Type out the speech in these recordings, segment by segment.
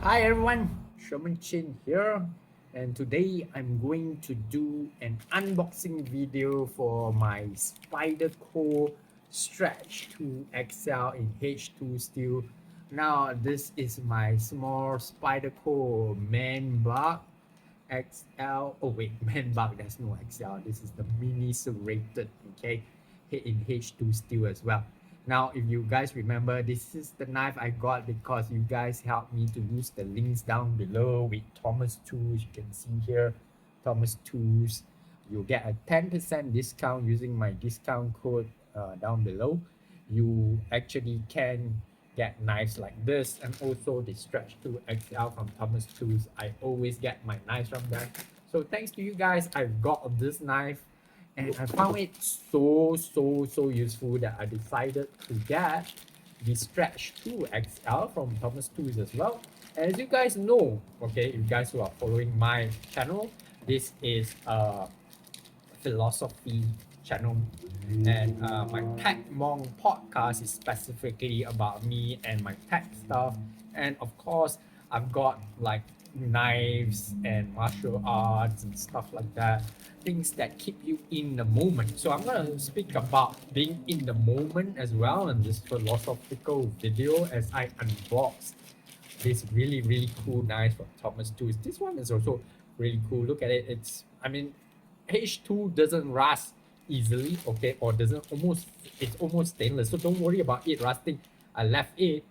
Hi everyone, Sherman Chin here, and today I'm going to do an unboxing video for my Spyderco Stretch 2 XL in H2 steel. Now this is my small Spyderco Manbug XL. Oh wait, Manbug, there's no XL. This is the mini serrated, okay, in H2 steel as well. Now, if you guys remember, this is the knife I got because you guys helped me to use the links down below with Thomas Tools. You can see here, Thomas Tools. You'll get a 10% discount using my discount code down below. You actually can get knives like this and also the Stretch 2 XL from Thomas Tools. I always get my knives from them. So thanks to you guys, I've got this knife and I found it so useful that I decided to get the Stretch 2 XL from Thomas Tools as well. And as you guys know, okay, you guys who are following my channel, this is a philosophy channel, and my Tech Monk podcast is specifically about me and my tech stuff. And of course, I've got like knives and martial arts and stuff like that, things that keep you in the moment. So I'm gonna speak about being in the moment as well in this philosophical video as I unbox this really cool knife from Thomas Tools. This one is also really cool. Look at it. I mean, H2 doesn't rust easily, okay, or doesn't almost, it's almost stainless. So don't worry about it rusting. I left it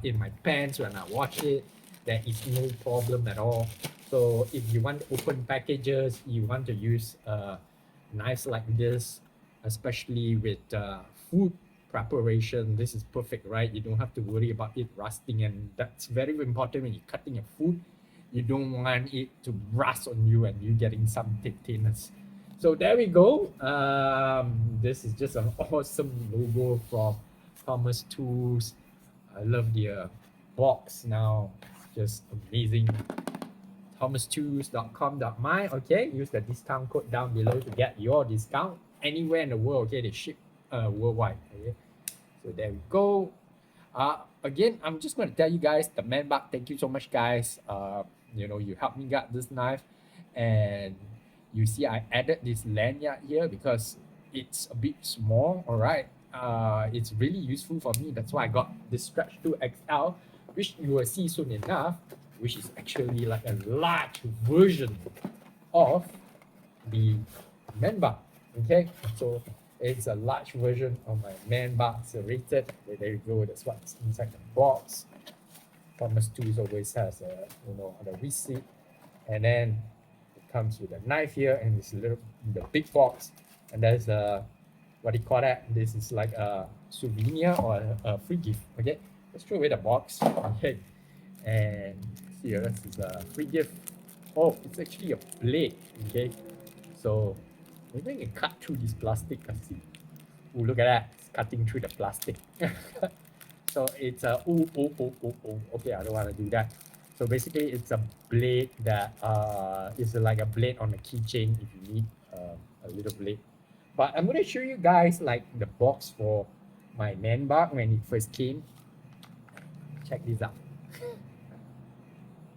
in my pants when I washed it. There is no problem at all. So if you want to open packages, you want to use knives like this, especially with food preparation, this is perfect, right? You don't have to worry about it rusting, and that's very important when you're cutting your food. You don't want it to rust on you and you getting some tintiness. So there we go. This is just an awesome logo from Thomas Tools. I love the box now. Just amazing. ThomasTools.com.my. Okay, use the discount code down below to get your discount anywhere in the world. Okay, they ship worldwide. Okay, so there we go. Again, I'm just going to tell you guys the Manbug. Thank you so much, guys. You helped me get this knife, and you see I added this lanyard here because it's a bit small. All right, it's really useful for me. That's why I got this Stretch 2 XL, which you will see soon enough, which is actually like a large version of the Manbug. Okay, so it's a large version of my Manbug serrated. Okay, there you go. That's what's inside the box. Thomas Tools always has the receipt, and then it comes with a knife here and this little the big box, and there's a what do you call that? This is like a souvenir or a free gift. Okay, let's throw away the box. Okay, and here this is a free gift. Oh, it's actually a blade. Okay, so maybe I can cut through this plastic. Let's see. Oh, look at that! It's cutting through the plastic. So it's a okay, I don't want to do that. So basically it's a blade that is like a blade on a keychain if you need a little blade. But I'm going to show you guys like the box for my Manbug when it first came. Check this out.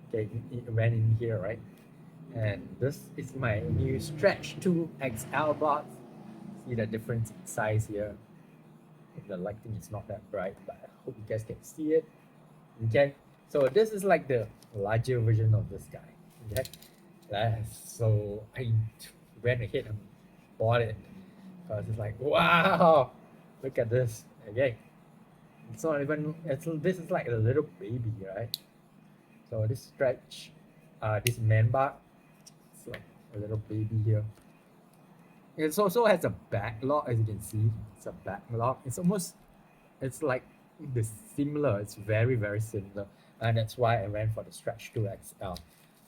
Okay, it went in here, right? And this is my new Stretch 2 XL box. See the difference in size here. The lighting is not that bright, but I hope you guys can see it. Okay, so this is like the larger version of this guy. Okay, so I went ahead and bought it because it's like, wow, look at this. Okay, it's not even, this is like a little baby, right? So this Stretch, this Manbug, it's like a little baby here. It also has a backlog, as you can see. It's a backlog. It's like the similar. It's very similar, and that's why I went for the Stretch 2 XL.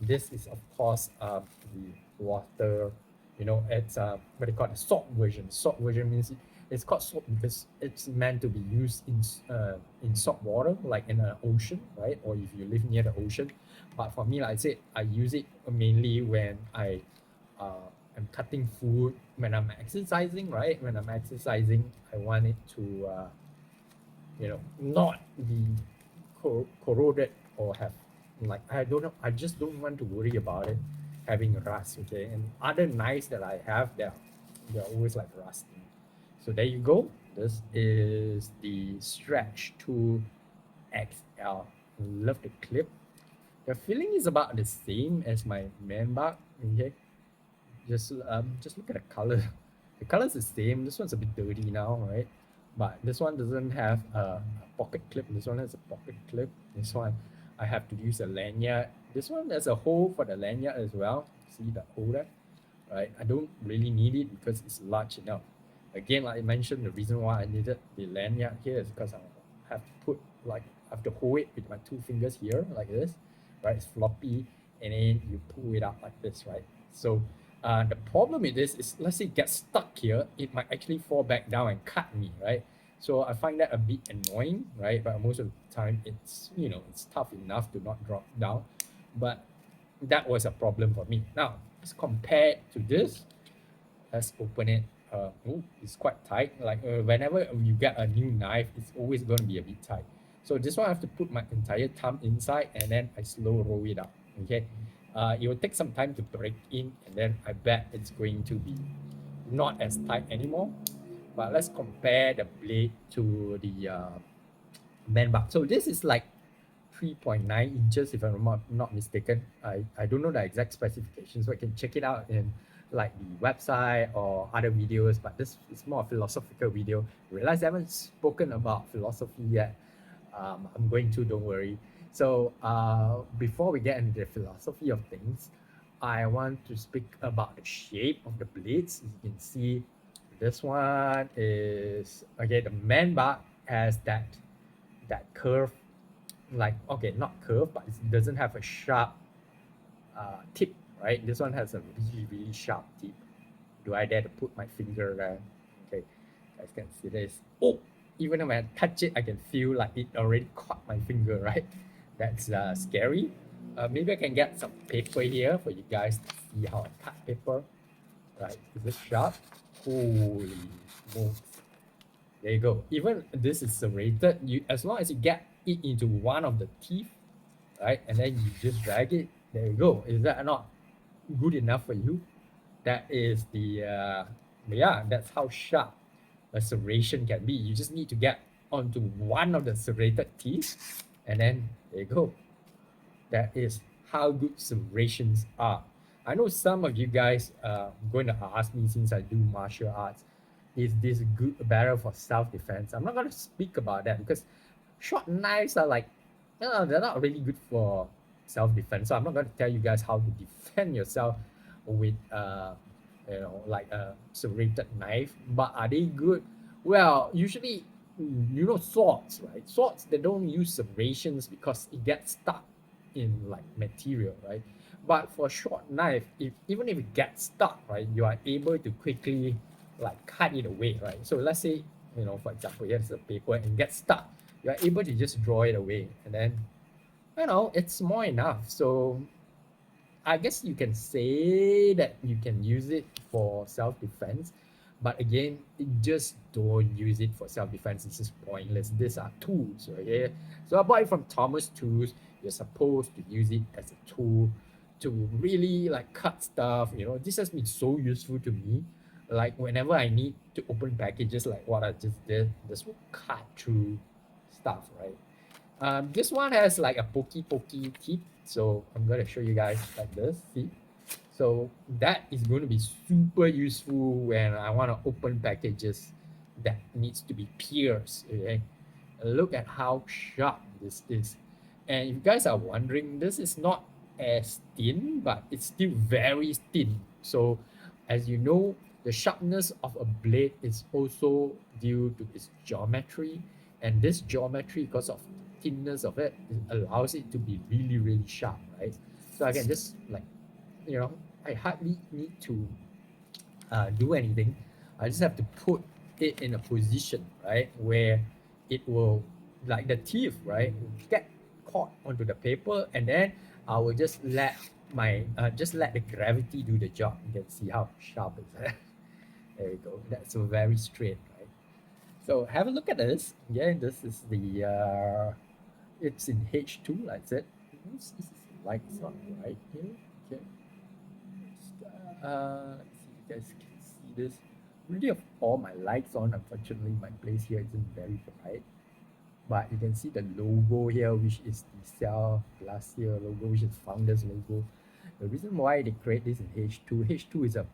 This is of course the water. It's what they call the salt version. Salt version means it's called salt because it's meant to be used in salt water, like in an ocean, right? Or if you live near the ocean. But for me, like I said, I use it mainly when I'm cutting food, when I'm exercising, right? When I'm exercising, I want it to, not be corroded or have like I don't know, I just don't want to worry about it having rust. Okay, and other knives that I have, they're always like rusty. So there you go. This is the Stretch 2 XL. Love the clip. The feeling is about the same as my Manbug. Okay, just look at the color. The color is the same. This one's a bit dirty now, right? But this one doesn't have a pocket clip. This one has a pocket clip. This one I have to use a lanyard. This one has a hole for the lanyard as well. See the hole there, right? I don't really need it because it's large enough. Again, like I mentioned, the reason why I needed the lanyard here is because I have to put like I have to hold it with my two fingers here like this, right? It's floppy, and then you pull it out like this, right? So the problem with this is, let's say it gets stuck here, it might actually fall back down and cut me, right? So I find that a bit annoying, right? But most of the time, it's it's tough enough to not drop down. But that was a problem for me. Now let's compare to this. Let's open it. Oh, it's quite tight. Like whenever you get a new knife, it's always going to be a bit tight. So this one I have to put my entire thumb inside, and then I slow roll it up. Okay, it will take some time to break in, and then I bet it's going to be not as tight anymore. But let's compare the blade to the Manbug. So this is like 3.9 inches if I'm not mistaken. I don't know the exact specifications, so I can check it out in like the website or other videos, but this is more a philosophical video. Realize I haven't spoken about philosophy yet. I'm going to, don't worry. So before we get into the philosophy of things, I want to speak about the shape of the blades. As you can see, this one is, okay, the Manbug has that curve, like, okay, not curve, but it doesn't have a sharp tip, right? This one has a really sharp tip. Do I dare to put my finger there? Okay, guys can see this. Oh, even when I touch it, I can feel like it already caught my finger, right? That's scary. Maybe I can get some paper here for you guys to see how I cut paper. Right, is this sharp? Holy smokes. There you go. Even this is serrated, as long as you get it into one of the teeth, right, and then you just drag it, there you go. Is that not good enough for you? That is the yeah, that's how sharp a serration can be. You just need to get onto one of the serrated teeth, and then there you go. That is how good serrations are. I know some of you guys are going to ask me, since I do martial arts, is this good better for self-defense? I'm not going to speak about that because short knives are like, they're not really good for self-defense. So I'm not going to tell you guys how to defend yourself with like a serrated knife. But are they good? Well, usually, swords, right? Swords, they don't use serrations because it gets stuck in like material, right? But for short knife, even if it gets stuck, right, you are able to quickly like cut it away, right? So let's say, for example, here's a paper and it gets stuck. You are able to just draw it away, and then it's small enough. So I guess you can say that you can use it for self-defense, but again, just don't use it for self-defense. It's just pointless. These are tools, right? So I bought it from Thomas Tools. You're supposed to use it as a tool to really like cut stuff. This has been so useful to me. Like whenever I need to open packages, like what I just did, this will cut through stuff, right? This one has like a pokey tip, so I'm going to show you guys like this. See, so that is going to be super useful when I want to open packages that needs to be pierced. Okay, look at how sharp this is, and if you guys are wondering, this is not as thin, but it's still very thin. So as you know, the sharpness of a blade is also due to its geometry, and this geometry, because of thinness of it, allows it to be really sharp, right? So I can just like, I hardly need to do anything. I just have to put it in a position, right, where it will, like the teeth, right, get caught onto the paper, and then I will just let the gravity do the job. You can see how sharp it's at. There we go. That's so very straight, right? So have a look at this. Yeah, this is the it's in H2, like I said. This is lights on right here. Okay. Let's see if you guys can see this. Really have all my lights on. Unfortunately, my place here isn't very bright. But you can see the logo here, which is the Cell Glacier logo, which is founder's logo. The reason why they create this in H2, H2 is a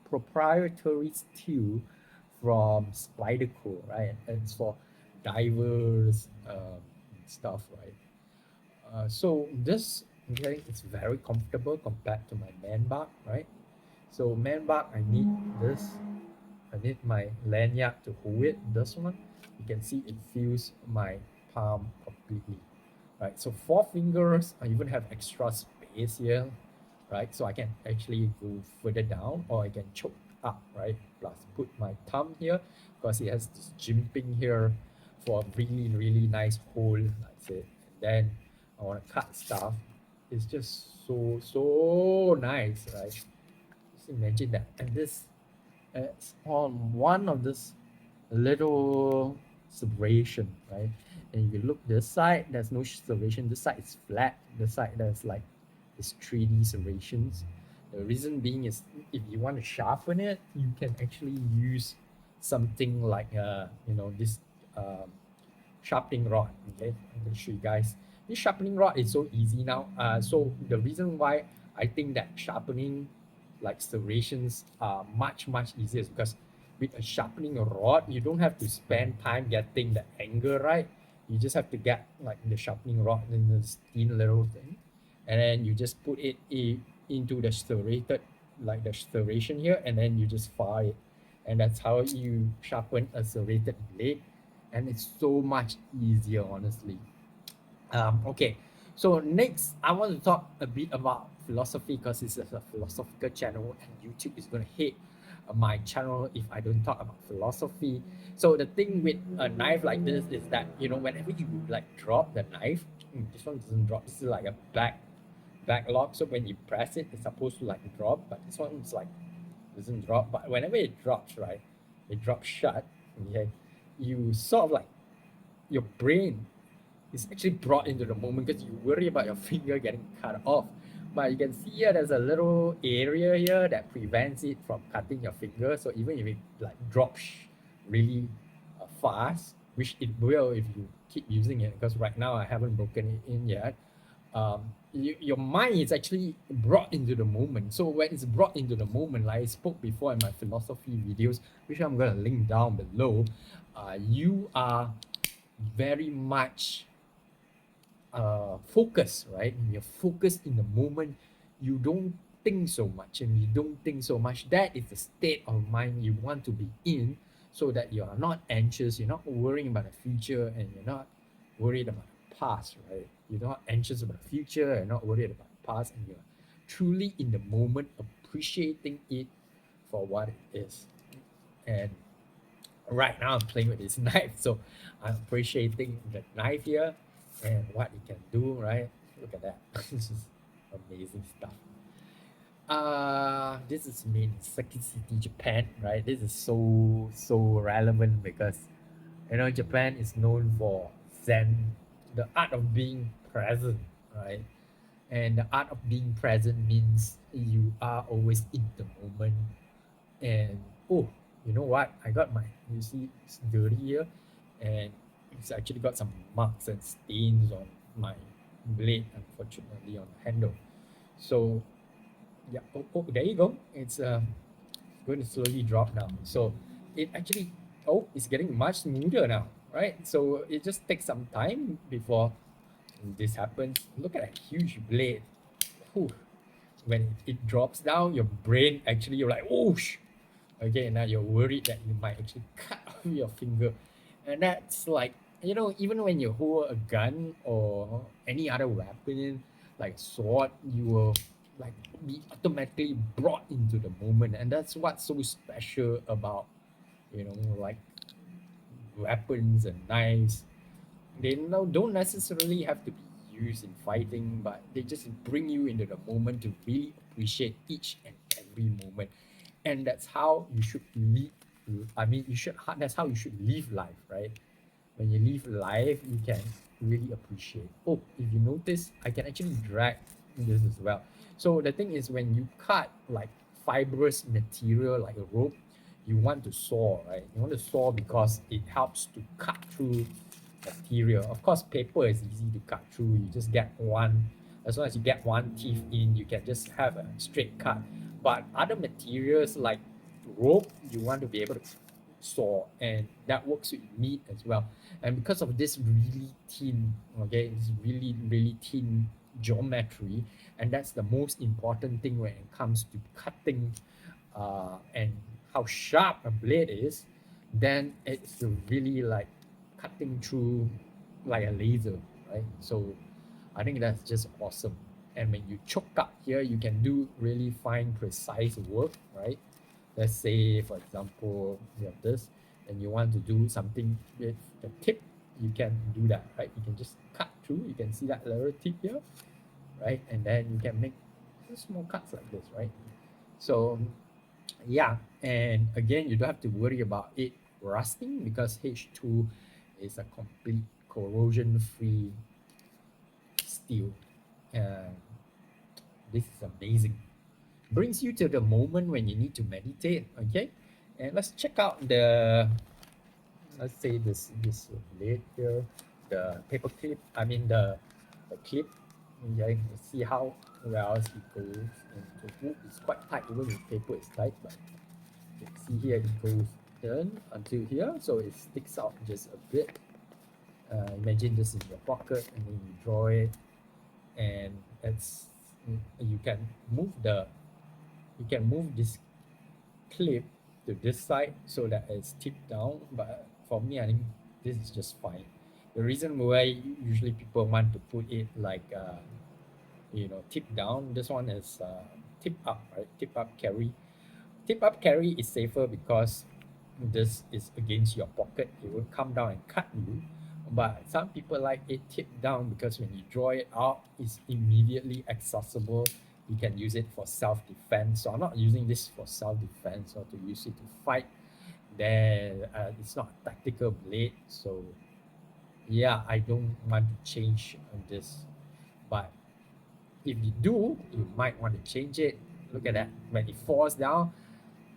proprietary steel from Spyderco, right? And it's for divers stuff, right? So this, okay, it's very comfortable compared to my Manbug, right? So Manbug, I need this. I need my lanyard to hold it. This one, you can see it fills my palm completely, right? So 4 fingers, I even have extra space here, right? So I can actually go further down, or I can choke up, right? Plus put my thumb here, because it has this jimping here for a really, really nice hole, that's it. And then I want to cut stuff. It's just so nice, right? Just imagine that. And this, it's on one of this little serration, right? And you look this side, there's no serration. This side is flat. This side there's like this 3D serrations. The reason being is if you want to sharpen it, you can actually use something like this sharpening rod. Okay, I'm gonna show you guys. This sharpening rod is so easy now. So the reason why I think that sharpening like serrations are much easier is because with a sharpening rod, you don't have to spend time getting the angle right. You just have to get like the sharpening rod in this thin little thing, and then you just put it into the serrated, like the serration here, and then you just file it, and that's how you sharpen a serrated blade, and it's so much easier, honestly. Okay, so next I want to talk a bit about philosophy, because this is a philosophical channel and YouTube is going to hate my channel if I don't talk about philosophy. So the thing with a knife like this is that, whenever you like drop the knife, this one doesn't drop. This is like a back lock. So when you press it, it's supposed to like drop, but this one's like doesn't drop. But whenever it drops, right, it drops shut. Okay, you sort of like your brain is actually brought into the moment, because you worry about your finger getting cut off. But you can see here there's a little area here that prevents it from cutting your finger. So even if it like drops really fast, which it will if you keep using it, because right now I haven't broken it in yet, your mind is actually brought into the moment. So when it's brought into the moment, like I spoke before in my philosophy videos, which I'm going to link down below, you are very much focus, right? You're focused in the moment. You don't think so much, and you don't think so much. That is the state of mind you want to be in, so that you are not anxious. You're not worrying about the future, and you're not worried about the past, right? You're not anxious about the future, and not worried about the past, and you're truly in the moment, appreciating it for what it is. And right now I'm playing with this knife, so I'm appreciating the knife here and what it can do, right? Look at that. This is amazing stuff. This is made in Seki City, Japan, right? This is so relevant because Japan is known for Zen, the art of being present, right? And the art of being present means you are always in the moment. And oh, you know what? I got you see it's dirty here, and it's actually got some marks and stains on my blade, unfortunately, on the handle. So yeah, there you go. It's going to slowly drop now. So it actually, it's getting much smoother now, right? So it just takes some time before this happens. Look at that huge blade. Whew. When it drops down, your brain actually, you're like, oh, okay, now you're worried that you might actually cut off your finger. And that's like, even when you hold a gun or any other weapon, like a sword, you will like be automatically brought into the moment. And that's what's so special about, like weapons and knives. They don't necessarily have to be used in fighting, but they just bring you into the moment to really appreciate each and every moment. And that's how you should live. That's how you should live life, right? when you live life, you can really appreciate. Oh, if you notice, I can actually drag this as well. So the thing is, when you cut like fibrous material like a rope, you want to saw, right? You want to saw because it helps to cut through material. Of course, paper is easy to cut through. You just get one, as long as you get one teeth in, you can just have a straight cut. But other materials like rope, you want to be able to saw, and that works with meat as well. And because of this really thin, okay, this really thin geometry, and that's the most important thing when it comes to cutting, and how sharp a blade is, then it's really like cutting through like a laser, right? So I think that's just awesome. And when you choke up here, you can do really fine, precise work, right? Let's say, for example, you have this, and you want to do something with the tip, you can do that, right? You can just cut through. You can see that little tip here, right? And then you can make small cuts like this, right? So yeah, and again, you don't have to worry about it rusting because H2 is a complete corrosion-free steel. And this is amazing. Brings you to the moment when you need to meditate, okay? And let's check out the, let's say this blade here, the paper clip, I mean the clip. Okay, you see how well it goes into wood. It's quite tight, even with paper it's tight, but you can see here it goes in until here, so it sticks out just a bit. Imagine this in your pocket and then you draw it, and it's, you can move the, you can move this clip to this side so that it's tipped down, but for me I think this is just fine. The reason why usually people want to put it like you know, tip down, this one is tip up, right? Tip up carry. Tip up carry is safer because this is against your pocket, it will come down and cut you. But some people like it tipped down because when you draw it out, it's immediately accessible. You can use it for self-defense. So I'm not using this for self-defense or to use it to fight. Then it's not a tactical blade. So yeah, I don't want to change this. But if you do, you might want to change it. Look at that. When it falls down,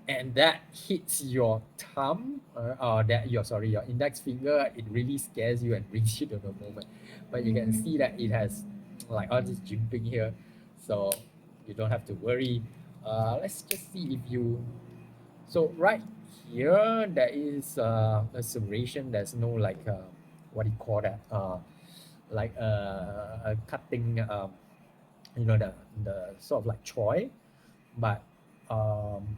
and that hits your thumb, or that your, sorry, your index finger, it really scares you and brings you to the moment. But you can see that it has like all this jimping here, so you don't have to worry. Let's just see if you, so right here there is a serration. There's no like what do you call that, like a cutting, you know, the sort of like choy, but um,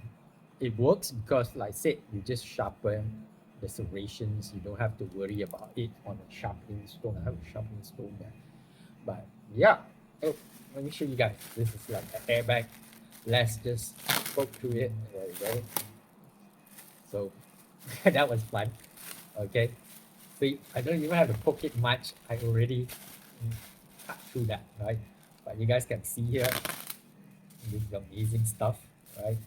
it works because, like I said, you just sharpen the serrations. You don't have to worry about it on a sharpening stone. I have a sharpening stone there. But yeah, oh, let me show you guys. This is like an airbag. Let's just poke through it. There you go. So that was fun. Okay. See, I don't even have to poke it much. I already cut through that, right? But you guys can see here, this is amazing stuff, right?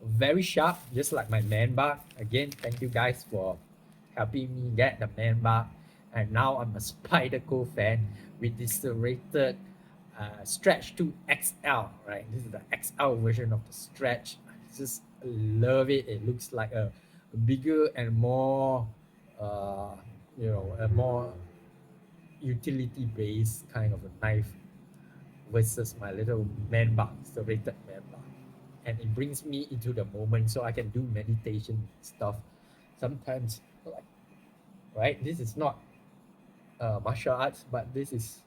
Very sharp, just like my Manbug. Again, thank you guys for helping me get the Manbug. And now I'm a Spyderco fan with this serrated Stretch to XL, right? This is the XL version of the Stretch. I just love it. It looks like a bigger and more, you know, a more utility-based kind of a knife versus my little Manbug, serrated Manbug. And it brings me into the moment so I can do meditation stuff. Sometimes, like, right, this is not martial arts, but this is,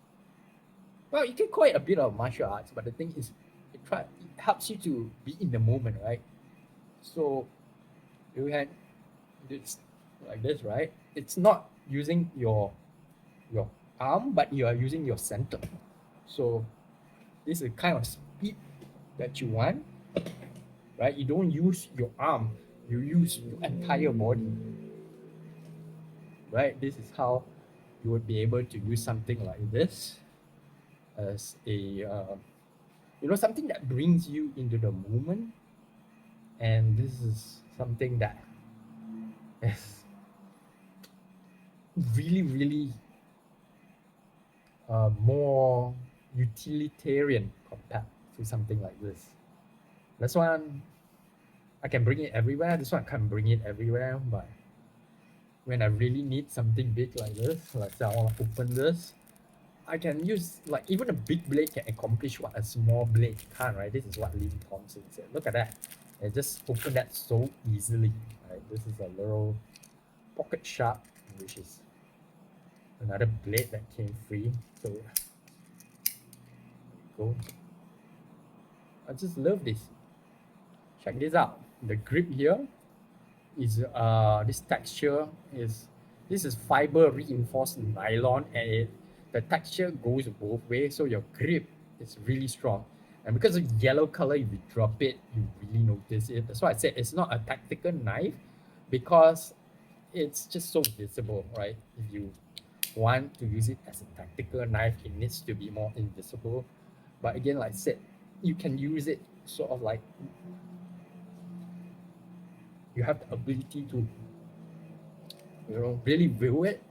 well, you can call it a bit of martial arts, but the thing is, it helps you to be in the moment, right? So you can do this like this, right? It's not using your arm, but you are using your center. So this is the kind of speed that you want, right? You don't use your arm, you use your entire body, right? This is how you would be able to use something like this as a, you know, something that brings you into the moment. And this is something that is really more utilitarian compared to something like this. This one I can bring it everywhere. This one I can't bring it everywhere, but when I really need something big like this, let's say I want to open this, I can use, like, even a big blade can accomplish what a small blade can't, right? This is what Lynn Thompson said. Look at that. It just opened that so easily, right? This is a little pocket sharp, which is another blade that came free. So there we go. I just love this. Check this out. The grip here is this texture is, this is fiber reinforced nylon, and the texture goes both ways, so your grip is really strong. And because of yellow color, if you drop it, you really notice it. That's why I said it's not a tactical knife, because it's just so visible, right? If you want to use it as a tactical knife, it needs to be more invisible. But again, like I said, you can use it sort of like, you have the ability to, you know, really view it.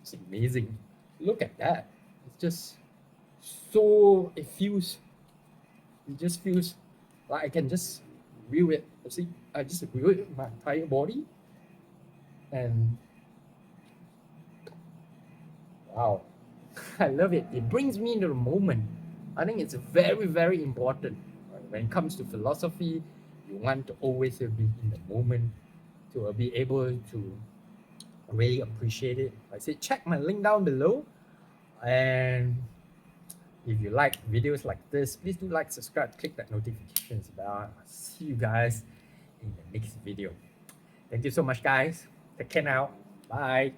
It's amazing. Look at that. It's just so, it just feels like I can just view it. You see, I just view it with my entire body. And wow, I love it. It brings me into the moment. I think it's very important. Right? When it comes to philosophy, you want to always be in the moment to be able to really appreciate it. I said, check my link down below. And if you like videos like this, please do like, subscribe, click that notifications bell. I'll see you guys in the next video. Thank you so much, guys. Take care now. Bye.